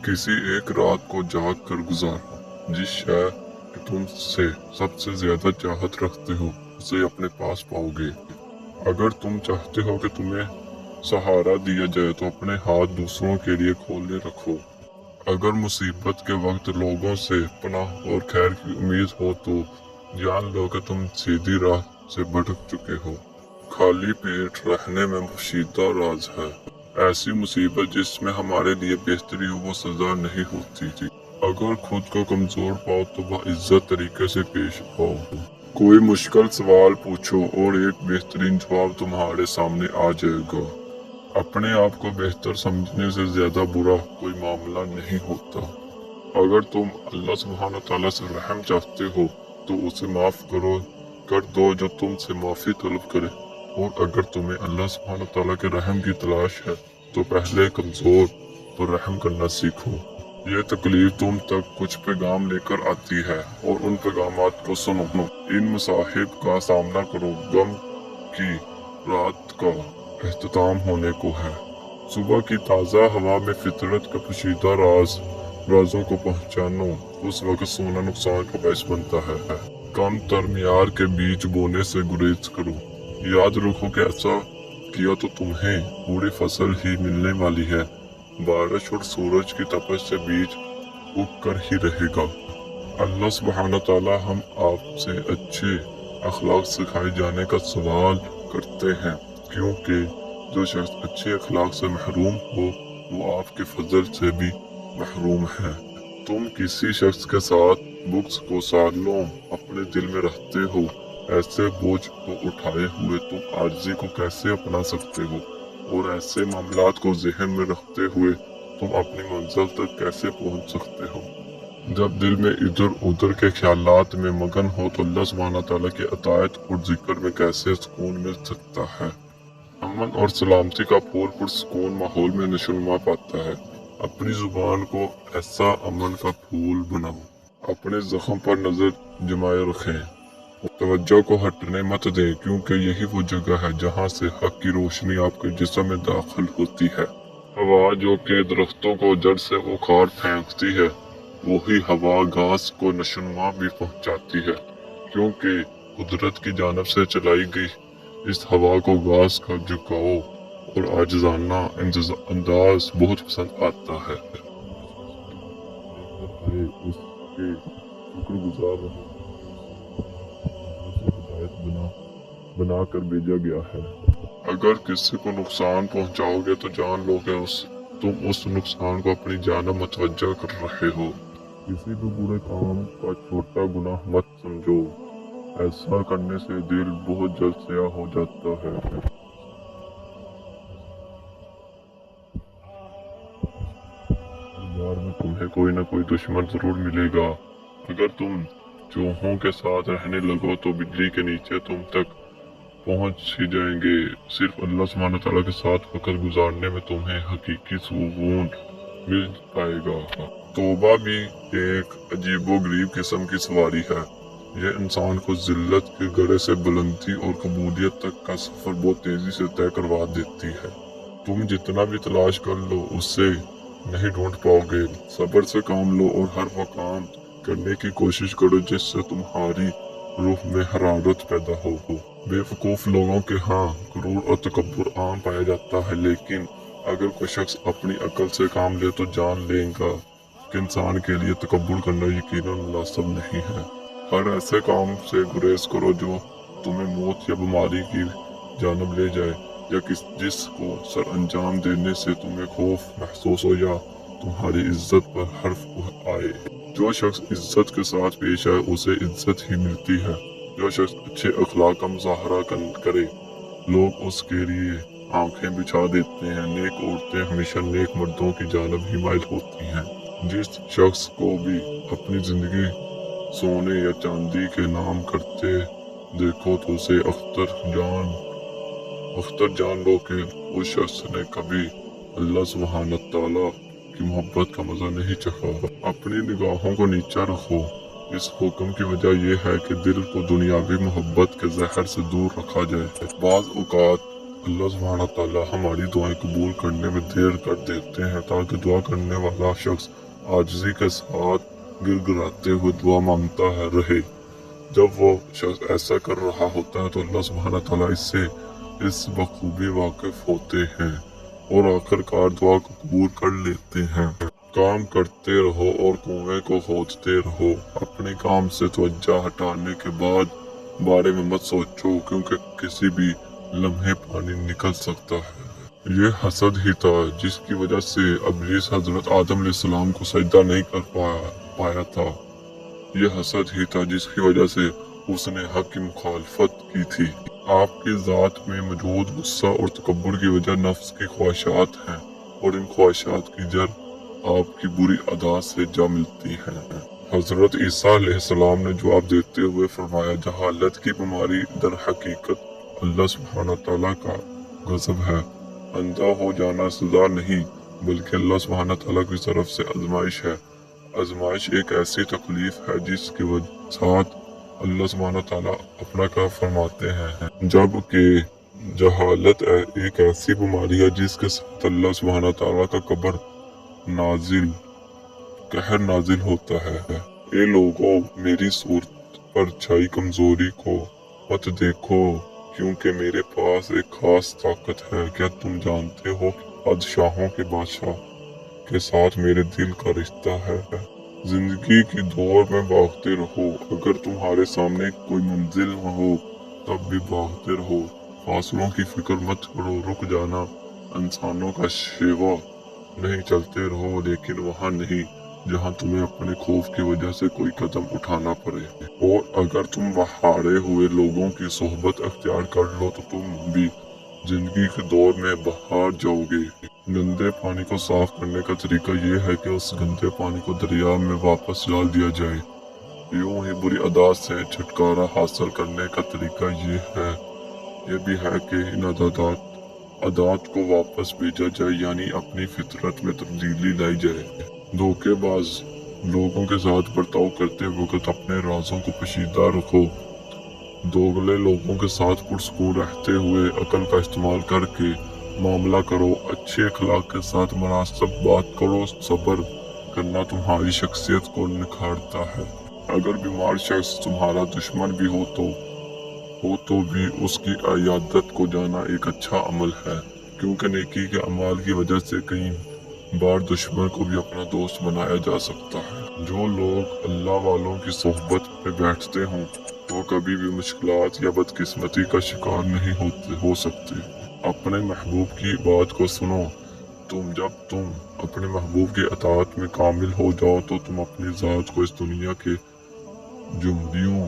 किसी एक रात को जाग कर गुजारो। जिस शय कि तुम से सबसे ज्यादा चाहत रखते हो उसे अपने पास पाओगे। अगर तुम चाहते हो कि तुम्हें सहारा दिया जाए तो अपने हाथ दूसरों के लिए खोले रखो। अगर मुसीबत के वक्त लोगों से पनाह और खैर की उम्मीद हो तो जान लो कि तुम सीधी राह से भटक चुके हो। खाली पेट रहने में पोशीदा राज है। ऐसी मुसीबत जिसमें हमारे लिए बेहतरी हो वो सजा नहीं होती थी। अगर खुद को कमजोर पाओ तो वह इज्जत तरीके से पेश आओ। कोई मुश्किल सवाल पूछो और एक बेहतरीन जवाब तुम्हारे सामने आ जाएगा। अपने आप को बेहतर समझने से ज्यादा बुरा कोई मामला नहीं होता। अगर तुम अल्लाह सुब्हान तआला से रहम चाहते हो तो उसे माफ कर दो जो तुमसे माफी तलब करे। और अगर तुम्हें अल्लाह सुब्हान तआला के रहम की तलाश है तो पहले कमजोर पर रहम करना सीखो। ये तकलीफ तुम तक कुछ पैगाम लेकर आती है और उन पैगामात को सुनो। इन मसाहिब का सामना करो। गम की रात का एहतताम होने को है। सुबह की ताज़ा हवा में फितरत का पोशीदा राजों को पहचानो। उस वक्त सोना नुकसान का बायस बनता है। कम तरमियार के बीच बोने से गुरेज करो। याद रखो कि ऐसा किया तो तुम्हें पूरी फसल ही मिलने वाली है। बारिश और सूरज की तपश से बीज उग कर ही रहेगा। अल्लाह सुब्हान तआला हम आपसे अच्छे अखलाक सिखाए जाने का सवाल करते हैं, क्योंकि जो शख्स अच्छे अखलाक से महरूम हो वो आपके फजल से भी महरूम है। तुम किसी शख्स के साथ बुक्स को सालों अपने दिल में रखते हो। ऐसे बोझ को उठाए हुए तुम आजिज़ी को कैसे अपना सकते हो? और ऐसे मामलात को जहन में रखते हुए तुम अपनी मंजिल तक कैसे पहुंच सकते हो? जब दिल में इधर उधर के ख्यालात में मगन हो तो अल्लाह सुब्हान तआला की अतायत और जिक्र में कैसे सुकून मिल सकता है? अमन और सलामती का फूल पुरसुकून माहौल में नशोनुमा पाता है। अपनी जुबान को ऐसा अमन का फूल बनाओ। अपने जख्म पर नजर जमाए रखें। तवज्जो को हटने मत दें, क्योंकि यही वो जगह है जहाँ से हक की रोशनी आपके जिस्म में दाखिल होती है। हवा जो कि दरख्तों को जड़ से उखाड़ फेंकती है वही हवा घास को नशोनुमा भी पहुँचाती है, क्योंकि कुदरत की जानब से चलाई गई इस हवा को घास का झुकाव और आजिज़ाना अंदाज बहुत पसंद आता है। उसके शुक्रगुजार रहो। बना कर भेजा गया है। अगर किसी को नुकसान पहुंचाओगे तो जान लो कि तुम उस नुकसान को अपनी जानब मुतवज्जा कर रहे हो। किसी भी बुरे काम का छोटा गुनाह मत समझो। ऐसा करने से दिल बहुत जल्द स्याह हो जाता है। बार में तुम्हें कोई ना कोई दुश्मन जरूर मिलेगा। अगर तुम चूहों के साथ रहने लगो तो बिजली के नीचे तुम तक पहुंच ही जाएंगे। सिर्फ अल्लाह सुब्हान तआला के साथ वक्त गुजारने में तुम्हें हकीकी सुकून मिल पाएगा। तौबा भी एक अजीबोगरीब किस्म की सवारी है। यह इंसान को जिल्लत के गड़े से बुलंदी और कबूलियत तक का सफर बहुत तेजी से तय करवा देती है। तुम जितना भी तलाश कर लो उससे नहीं ढूंढ पाओगे। सब्र से काम लो और हर वो काम करने की कोशिश करो जिससे तुम्हारी रूह में हरारत पैदा हो। बेवकूफ लोगों के हाँ गुरूर और तकब्बुर आम पाया जाता है, लेकिन अगर कोई शख्स अपनी अकल से काम ले तो जान लेगा कि इंसान के लिए तकब्बुर करना यकीनन मुनासिब नहीं है। हर ऐसे काम से गुरेज करो जो तुम्हें मौत या बीमारी की जानब ले जाए, या जिसको सर अंजाम देने से तुम्हें खौफ महसूस हो या तुम्हारी इज्जत पर हर्फ आए। जो शख्स इज्जत के साथ पेश आए उसे इज्जत ही मिलती है। जो शख्स अच्छे अखलाक का मुजाहरा करे लोग उसके लिए आंखें बिछा देते हैं। नेक औरतें हमेशा नेक मर्दों की जानब ही माइल होती हैं। जिस शख्स को भी अपनी जिंदगी सोने या चांदी के नाम करते देखो तो उसे अख्तर जान लो कि उस शख्स ने कभी अल्लाह सुब्हान तआला की मोहब्बत का मजा नहीं चखा। अपनी निगाहों को नीचा रखो। इस हुक्म की वजह यह है कि दिल को दुनियावी मोहब्बत के जहर से दूर रखा जाए। बाज़ औक़ात अल्लाह सुब्हानहू तआला हमारी दुआएं कबूल करने में देर कर देते हैं ताकि दुआ करने वाला शख्स आजिज़ी के साथ गिड़गिड़ाते हुए दुआ मांगता है रहे। जब वो शख्स ऐसा कर रहा होता है तो अल्लाह सुब्हानहू तआला इससे इस बखूबी वाकिफ होते हैं और आखिरकार दुआ को कबूल कर लेते हैं। काम करते रहो और कुएं को खोदते रहो। अपने काम से तवज्जो हटाने के बाद बारे में मत सोचो, क्योंकि किसी भी लम्हे पानी निकल सकता है। ये हसद ही था जिसकी वजह से इब्लीस हजरत आदम अलैहिस्सलाम को सजदा नहीं कर पाया था। ये हसद ही था जिसकी वजह से उसने हक की मुखालफत की थी। आपकी ज़ात में मौजूद गुस्सा और तकब्बुर की वजह नफ्स की ख्वाहिशात हैं और इन ख्वाहिशात की जड़ आपकी बुरी अदा से जा मिलती है। हजरत ईसा अलैहिस्सलाम ने जवाब देते हुए फरमाया, जहालत की बीमारी दर हकीकत अल्लाह सुब्हानहू तआला का गज़ब है। अंधा हो जाना सजा नहीं बल्कि अल्लाह सुब्हानहू तआला की तरफ से आजमाइश है। आजमाइश एक ऐसी तकलीफ है जिसके साथ अल्लाह सुब्हानहू तआला अपना काम फरमाते हैं, जबकि जहालत एक ऐसी बीमारी है जिसके साथ अल्लाह सुब्हानहू तआला का कहर नाजिल होता है। ए लोगों, मेरी सूरत पर छाई कमजोरी को मत देखो, क्योंकि मेरे पास एक खास ताकत है। क्या तुम जानते हो कि बादशाहों के बादशाह के साथ मेरे दिल का रिश्ता है। जिंदगी की दौड़ में भागते रहो। अगर तुम्हारे सामने कोई मंजिल न हो तब भी भागते रहो। फासलों की फिक्र मत करो, रुक जाना। इंसानों का शेवा नहीं, चलते रहो लेकिन वहाँ नहीं जहाँ तुम्हें अपने खौफ की वजह से कोई कदम उठाना पड़े। और अगर तुम हारे हुए लोगों की सोहबत अख्तियार कर लो तो तुम भी जिंदगी के दौर में बाहर जाओगे। गंदे पानी को साफ करने का तरीका ये है कि उस गंदे पानी को दरिया में वापस डाल दिया जाए। यूं ही बुरी आदत से छुटकारा हासिल करने का तरीका ये भी है कि इन आदत को वापस भेजा जाए, यानी अपनी फितरत में तब्दीली लाई जाए। धोखेबाज लोगों के साथ बर्ताव करते वक्त अपने राजों को पोशीदा रखो। दोगले लोगों के साथ पुरस्कून रहते हुए अकल का इस्तेमाल करके मामला करो। अच्छे अखलाक के साथ मुनासिब बात करो। सब्र करना तुम्हारी शख्सियत को निखारता है। अगर बीमार शख्स तुम्हारा दुश्मन भी हो तो भी उसकी इयादत को जाना एक अच्छा अमल है, क्योंकि नेकी के अमाल की वजह से कई बार दुश्मन को भी अपना दोस्त बनाया जा सकता है। जो लोग अल्लाह वालों की सोहबत में बैठते हों वो कभी भी मुश्किलात या बदकिस्मती का शिकार नहीं हो सकते। अपने महबूब की बात को सुनो। जब तुम अपने महबूब की अताअत में कामिल हो जाओ तो तुम अपनी ज़ात को इस दुनिया के जुम्बियों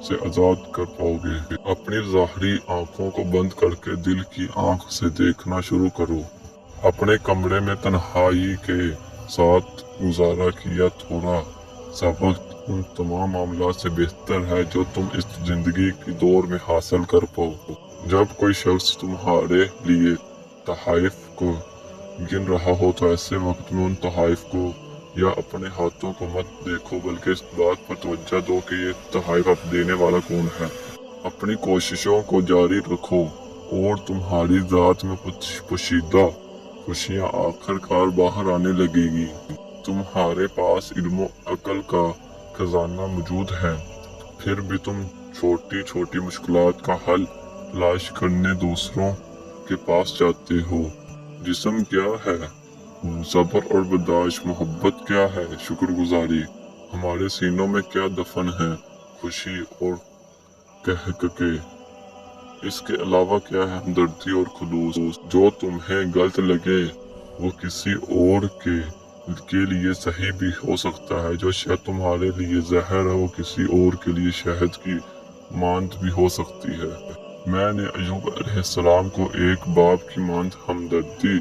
से आज़ाद कर पाओगे। अपनी ज़ाहरी आंखों को बंद करके दिल की आंख से देखना शुरू करो। अपने कमरे में तन्हाई के साथ गुजारा किया थोड़ा सा वक्त उन तमाम मामला से बेहतर है जो तुम इस जिंदगी की दौर में हासिल कर पाओ। जब कोई शख्स तुम्हारे लिए तहाइफ को गिन रहा हो तो ऐसे वक्त में उन तहाइफ को या अपने हाथों को मत देखो, बल्कि इस बात पर तवज्जो दो कि ये तहाइफ देने वाला कौन है। अपनी कोशिशों को जारी रखो और तुम्हारी ज़ात में पोशीदा खुशियाँ आखिरकार बाहर आने लगेगी। तुम्हारे पास इल्म अकल का खजाना मौजूद है, फिर भी तुम छोटी छोटी मुश्किलात का हल तलाश करने दूसरों के पास जाते हो। जिस्म क्या है, सब्र और बर्दाश्त। मोहब्बत क्या है, शुक्रगुजारी। हमारे सीनों में क्या दफन है, खुशी और कहके। इसके अलावा क्या है, हमदर्दी और खुलूस। जो तुम्हें गलत लगे वो किसी और के लिए सही भी हो सकता है। जो शायद तुम्हारे लिए जहर है वो किसी और के लिए शहद की मांद भी हो सकती है। मैंने अय्यूब अलैहिस्सलाम को एक बाप की मांद हमदर्दी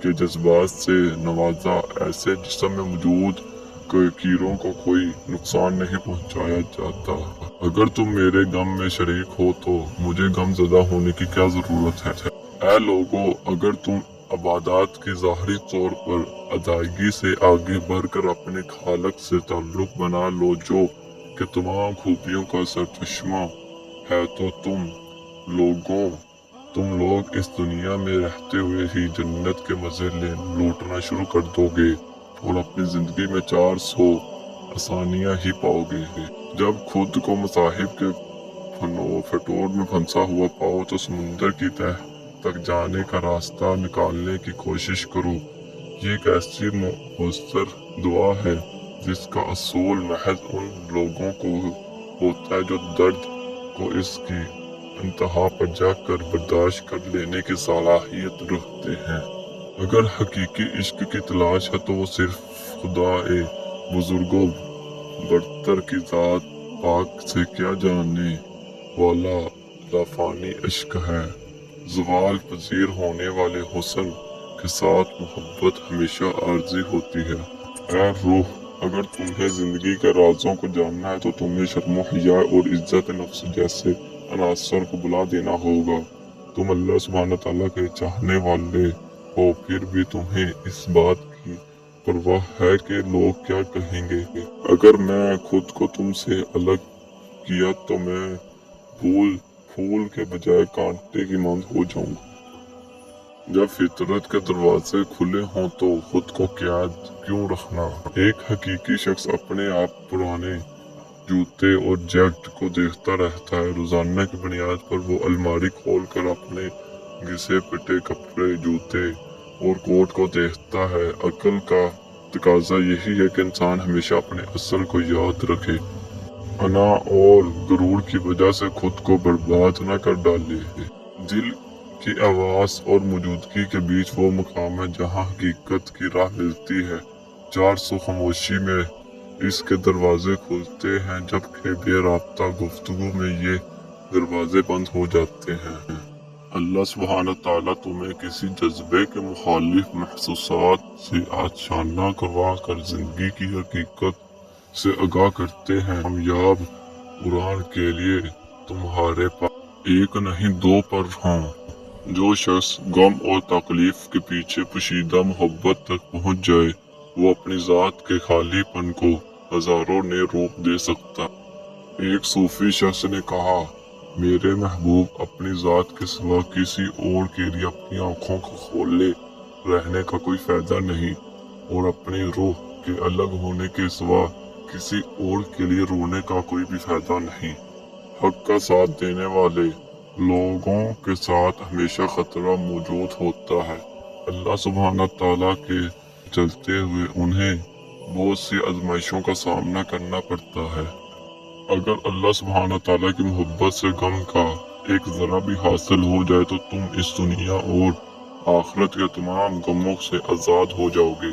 के जज्बात से नवाजा। ऐसे जिस्म में मौजूद कीड़ों को कोई नुकसान नहीं पहुंचाया जाता। अगर तुम मेरे गम में शरीक हो तो मुझे गमज़दा होने की क्या जरूरत है। ऐ लोगों, अगर तुम इबादत की ज़ाहरी तौर पर अदायगी से आगे बढ़कर अपने खालक से ताल्लुक बना लो जो कि तमाम खूबियों का सरचश्मा है, तो तुम लोगों तुम लोग इस दुनिया में रहते हुए ही जन्नत के मजे लूटना शुरू कर दोगे और अपनी जिंदगी में 400 आसानियां ही पाओगे। जब खुद को मसाहिब के फटोर में फंसा हुआ पाओ तो समुंदर की तह तक जाने का रास्ता निकालने की कोशिश करो। ये एक ऐसी मौसर दुआ है जिसका असूल महज उन लोगों को होता है जो दर्द को इसकी इंतहा पर जाकर बर्दाश्त कर लेने की सलाहियत रखते हैं। अगर हकीकी इश्क की तलाश है तो वो सिर्फ खुदाए बुजुर्गों बरतर की जात पाक से क्या जानने वाला लाफानी इश्क है। ज़वाल पजीर होने वाले हुस्न के साथ मोहब्बत हमेशा आर्जी होती है। ऐ रूह, अगर तुम्हें जिंदगी के राजों को जानना है तो तुम्हें शर्म हिया और इज्जत नफ्स जैसे अनासर को बुला देना होगा। तुम अल्लाह सुब्हान तआला के चाहने वाले हो, फिर भी तुम्हें इस बात की परवाह है कि लोग क्या कहेंगे। अगर मैं खुद को तुमसे अलग किया तो मैं फूल के बजाय कांटे की मांद हो जाऊंगा। जब फितरत के दरवाजे खुले हों तो खुद को कैद क्यों रखना। एक हकीकी शख्स अपने आप पुराने जूते और जैकेट को देखता रहता है। रोजाना की बुनियाद पर वो अलमारी खोल कर अपने घिसे पिटे कपड़े, जूते और कोट को देखता है। अक्ल का तकाजा यही है कि इंसान हमेशा अपने असल को याद रखे, अना और गुरूर की वजह से खुद को बर्बाद न कर डाले। दिल की आवाज और मौजूदगी के बीच वो मुकाम है जहाँ हकीकत की राह मिलती है। 400 खामोशी में इसके दरवाजे खुलते हैं, जबकि बेराब्ता गुफ्तगू में ये दरवाजे बंद हो जाते हैं। अल्लाह सुब्हान तआला तुम्हें किसी जज्बे के मुखालिफ महसूसात से आशाना करवा कर जिंदगी की हकीकत से आगाह करते हैं। कामयाब उड़ान के लिए तुम्हारे पास एक नहीं 2 पर हों। जो शख्स गम और तकलीफ के पीछे पोशीदा मोहब्बत तक पहुंच जाए वो अपनी जात के खालीपन को हजारों ने रोक दे सकता। एक सूफी शख्स ने कहा, मेरे महबूब, अपनी जात के सिवा किसी और के लिए अपनी आंखों को खोले रहने का कोई फायदा नहीं और अपनी रूह के अलग होने के सिवा किसी और के लिए रोने का कोई भी फायदा नहीं। हक का साथ देने वाले लोगों के साथ हमेशा खतरा मौजूद होता है। अल्लाह सुब्हान तआला के चलते हुए उन्हें बहुत सी आजमाइशों का सामना करना पड़ता है। अगर अल्लाह सुब्हान तआला की मोहब्बत से गम का एक जरा भी हासिल हो जाए तो तुम इस दुनिया और आखिरत के तमाम गमों से आजाद हो जाओगे।